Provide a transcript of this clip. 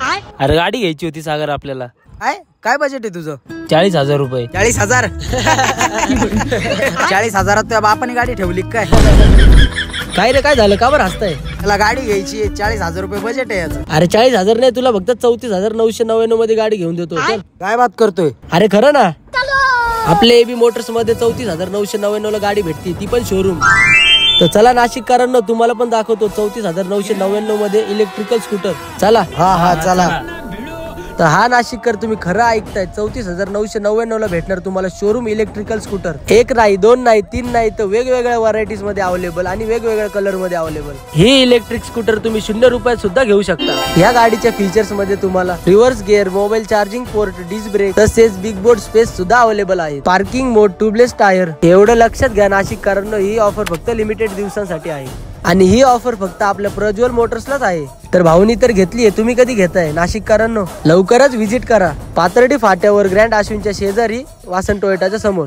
अरे गाडी घ्यायची होती सागर आपल्याला. काय बजेट आहे तुझं? 40,000 रुपये. 40,000? 40,000 तुझ्या बापाने गाडी ठेवली काय? काय रे, काय झालं, का बरं हसताय? त्याला गाडी घ्यायची 40,000 रुपये बजेट आहे याचं. अरे 40,000 नाही, तुला फक्त 34,999 मध्ये गाडी घेऊन देतो. चल. काय बात करतोय? अरे खरं ना, आपल्या एबी मोटर्स मध्ये 34,999 ला गाडी भेटती, ती पण शोरूम. तर चला नाशिककरांनो, तुम्हाला पण दाखवतो 34,999 मध्ये इलेक्ट्रिकल स्कूटर. चला. हा चला. तर हा नाशिककर, तुम्ही खरं ऐकताय, 34,999 ला भेटणार तुम्हाला शोरूम इलेक्ट्रिकल स्कूटर. एक नाही, दोन नाही, तीन नाही, तर वेगवेगळ्या व्हरायटीज मध्ये अवेलेबल आणि वेगवेगळ्या कलर मध्ये अवेलेबल. ही इलेक्ट्रिक स्कूटर तुम्ही 0 रुपयात सुद्धा घेऊ शकता. या गाडीच्या फीचर्स मध्ये तुम्हाला reverse gear, mobile charging port, disc brake, तसेच बिग बोर्ड स्पेस सुद्धा अवेलेबल आहे. पार्किंग मोड, ट्यूबलेस टायर. एवढं लक्षात घ्या नाशिककरांनो, ही ऑफर फक्त लिमिटेड दिवसांसाठी आहे आणि ही ऑफर फक्त आपल्या प्रज्वल मोटर्सलाच आहे. तर भाऊनी तर घेतली आहे, तुम्ही कधी घेताय? नाशिककरांनो लवकरच व्हिजिट करा पाथर्डी फाट्यावर ग्रँड अश्विनच्या शेजारी, वासन टोयोटाच्या समोर.